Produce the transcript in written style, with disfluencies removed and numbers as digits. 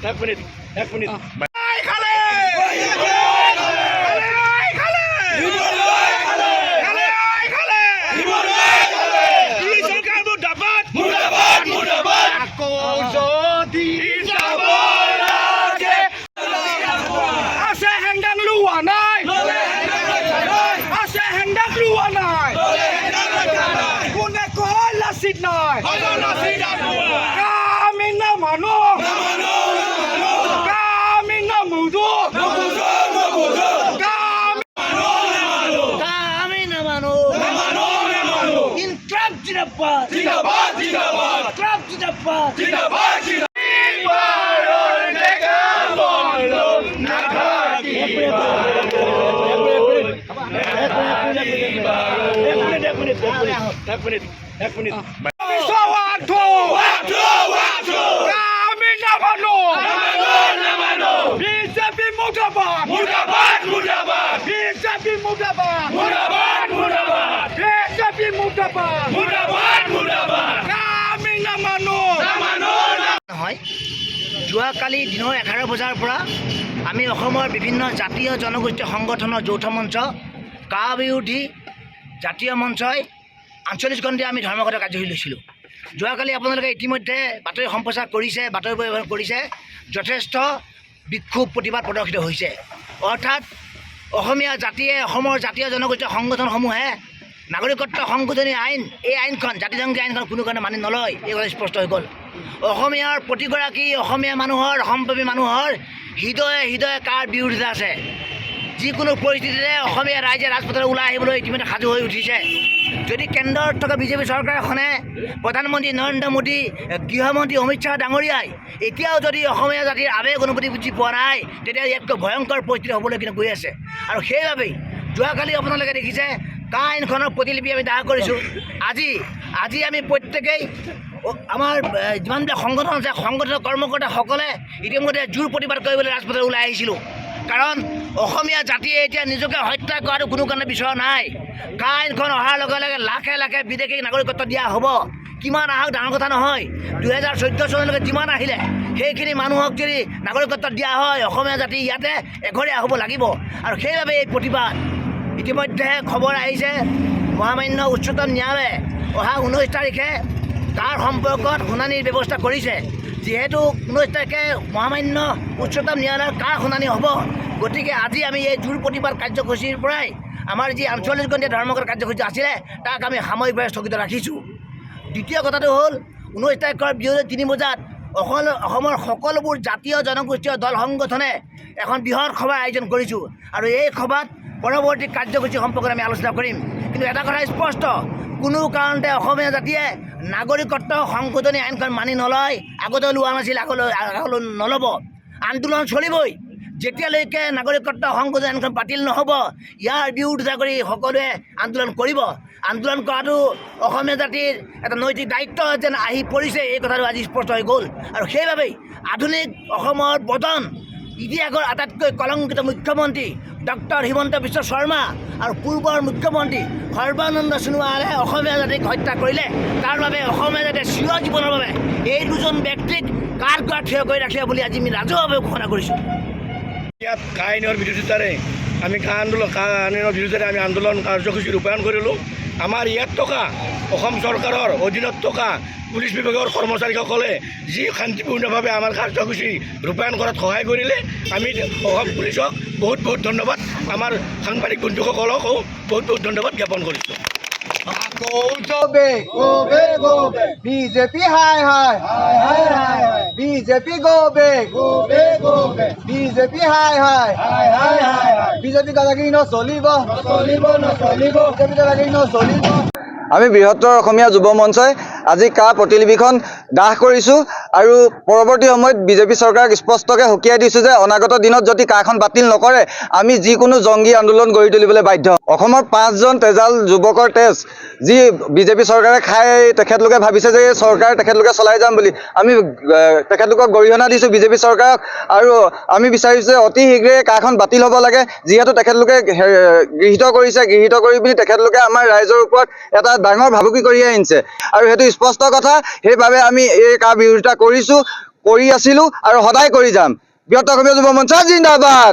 এক মিনিট যোৱাকালি দিনৰ 11 বজাৰ পৰা আমি অসমৰ বিভিন্ন জাতীয় জনগোষ্ঠী সংগঠনৰ যৌথ মঞ্চ কা বিৰোধী জাতীয় মঞ্চই আঞ্চলিক খণ্ডে আমি ধৰ্মঘট কাৰ্যসূচী লৈছিলোঁ। যোৱাকালি আপোনালোকে ইতিমধ্যে বাতৰি সম্প্ৰচাৰ কৰিছে, বাতৰি পৰিৱেশন কৰিছে, যথেষ্ট বিক্ষোভ প্ৰতিবাদ প্ৰদৰ্শিত হৈছে। অৰ্থাৎ অসমীয়া জাতিয়ে অসমৰ জাতীয় জনগোষ্ঠী সংগঠনসমূহে নাগৰিকত্ব সংশোধনী আইন, এই আইনখন জাতিসংঘী আইনখন কোনো কাৰণে মানি নলয়, এই কথা স্পষ্ট হৈ গ'ল। অসমীয়াৰ প্ৰতিগৰাকী অসমীয়া মানুহৰ সম্প্ৰদায় মানুহৰ হৃদয়ে হৃদয়ে কাৰ বিৰোধিতা আছে। যিকোনো পৰিস্থিতিতে অসমীয়া ৰাইজে ৰাজপথলৈ ওলাই আহিবলৈ ইতিমধ্যে সাজু হৈ উঠিছে। যদি কেন্দ্ৰত থকা বিজেপি চৰকাৰখনে প্ৰধানমন্ত্ৰী নৰেন্দ্ৰ মোদী, গৃহমন্ত্ৰী অমিত শ্বাহ ডাঙৰীয়াই এতিয়াও যদি অসমীয়া জাতিৰ আৱেগ অনুভূতি বুজি পোৱা নাই, তেতিয়া ইয়াতকৈ ভয়ংকৰ পৰিস্থিতি হ'বলৈ কিন্তু গৈ আছে। আৰু সেইবাবেই যোৱাকালি আপোনালোকে দেখিছে কা আইনখনৰ প্ৰতিলিপি আমি দাখিল কৰিছোঁ। আজি আমি প্ৰত্যেকেই আমাৰ যিমানবিলাক সংগঠন আছে, সংগঠনৰ কৰ্মকৰ্তাসকলে ইতিমধ্যে জোৰ প্ৰতিবাদ কৰিবলৈ ৰাজপথলৈ ওলাই আহিছিলোঁ। কাৰণ অসমীয়া জাতিয়ে এতিয়া নিজকে হত্যা কৰাটো কোনো কাৰণে বিচৰা নাই। কা আইনখন অহাৰ লগে লগে লাখে লাখে বিদেশী নাগৰিকত্ব দিয়া হ'ব। কিমান আহক ডাঙৰ কথা নহয়। 2014 চনলৈকে যিমান আহিলে সেইখিনি মানুহক যদি নাগৰিকত্ব দিয়া হয়, অসমীয়া জাতি ইয়াতে এঘৰীয়া হ'ব লাগিব। আৰু সেইবাবে এই প্ৰতিবাদ। ইতিমধ্যে খবৰ আহিছে মহামান্য উচ্চতম ন্যায়ালয়ে অহা 19 তাৰিখে তাৰ সম্পৰ্কত শুনানিৰ ব্যৱস্থা কৰিছে। যিহেতু 19 তাৰিখে মহামান্য উচ্চতম ন্যায়ালয়ৰ কাৰ শুনানি হ'ব, গতিকে আজি আমি এই জোৰ প্ৰতিবাদ কাৰ্যসূচীৰ পৰাই আমাৰ যি আঞ্চলিক ধৰ্মঘট কাৰ্যসূচী আছিলে তাক আমি সাময়িকভাৱে স্থগিত ৰাখিছোঁ। দ্বিতীয় কথাটো হ'ল 19 তাৰিখৰ বিয়লি 3 বজাত অসমৰ সকলোবোৰ জাতীয় জনগোষ্ঠীয় দল সংগঠনে এখন বৃহৎ সভাৰ আয়োজন কৰিছোঁ। আৰু এই সভাত পৰৱৰ্তী কাৰ্যসূচী সম্পৰ্কে আমি আলোচনা কৰিম। কিন্তু এটা কথা স্পষ্ট, কোনো কাৰণতে অসমীয়া জাতিয়ে নাগৰিকত্ব সংশোধনী আইনখন মানি নলয়। আগতে লোৱা নাছিল, আগলৈ নল'ব। আন্দোলন চলিবই যেতিয়ালৈকে নাগৰিকত্ব সংশোধনী আইনখন বাতিল নহ'ব। ইয়াৰ বিৰোধিতা কৰি সকলোৱে আন্দোলন কৰিব। আন্দোলন কৰাটো অসমীয়া জাতিৰ এটা নৈতিক দায়িত্ব যেন আহি পৰিছে, এই কথাটো আজি স্পষ্ট হৈ গ'ল। আৰু সেইবাবেই আধুনিক অসমৰ বদন, ইতিহাসৰ আটাইতকৈ কলংকিত মুখ্যমন্ত্ৰী ডক্টৰ হিমন্ত বিশ্ব শৰ্মা আৰু পূৰ্বৰ মুখ্যমন্ত্ৰী সৰ্বানন্দ সোণোৱালে অসমীয়া জাতিক হত্যা কৰিলে। তাৰ বাবে অসমীয়া জাতিয়ে চিৰজীৱনৰ বাবে এই দুজন ব্যক্তিক কাঠগড়াত থিয় কৰি ৰাখিব বুলি আজি আমি ৰাজহুৱাভাৱে ঘোষণা কৰিছোঁ। ইয়াত কা আইনৰ বিৰোধিতাৰে আমি কা আইনৰ বিৰোধিতাৰে আমি আন্দোলন কাৰ্যসূচী ৰূপায়ণ কৰিলোঁ। আমাৰ ইয়াত থকা অসম চৰকাৰৰ অধীনত থকা পুলিচ বিভাগৰ কৰ্মচাৰীসকলে যি শান্তিপূৰ্ণভাৱে আমাৰ কাৰ্যসূচী ৰূপায়ণ কৰাত সহায় কৰিলে, আমি অসম পুলিচক বহুত বহুত ধন্যবাদ, আমাৰ সাংবাদিক বন্ধুসকলকো বহুত বহুত ধন্যবাদ জ্ঞাপন কৰিছোঁ। বিজেপি হাই হাই বিজেপি গো বেক বিজেপি হাই হাই বিজেপি কালাগি নচলিব বিজেপি কালাগি নচলিব। আমি বৃহত্তৰ অসমীয়া যুৱ মঞ্চই আজি কা প্ৰতিলিপিখন দাহ কৰিছোঁ আৰু পৰৱৰ্তী সময়ত বিজেপি চৰকাৰক স্পষ্টকৈ সকীয়াই দিছোঁ যে অনাগত দিনত যদি কাখন বাতিল নকৰে আমি যিকোনো জংগী আন্দোলন গঢ়ি তুলিবলৈ বাধ্য। অসমৰ 5জন তেজাল যুৱকৰ তেজ যি বিজেপি চৰকাৰে খাই তেখেতলোকে ভাবিছে যে এই চৰকাৰ তেখেতলোকে চলাই যাম বুলি, আমি তেখেতলোকক গৰিহণা দিছোঁ বিজেপি চৰকাৰক। আৰু আমি বিচাৰিছোঁ যে অতি শীঘ্ৰে কাখন বাতিল হ'ব লাগে, যিহেতু তেখেতলোকে গৃহীত কৰিছে, গৃহীত কৰি পিনি তেখেতলোকে আমাৰ ৰাইজৰ ওপৰত এটা ডাঙৰ ভাবুকি কঢ়িয়াই আনিছে আৰু সেইটো স্পষ্ট কথা। সেইবাবে আমি এই কা বিৰোধিতা কৰিছোঁ। কৰি আছিলোঁ আৰু সদায় কৰি যাম। বৃহত্তৰ অসমীয়া যুৱ মঞ্চ জিন্দাবাদ।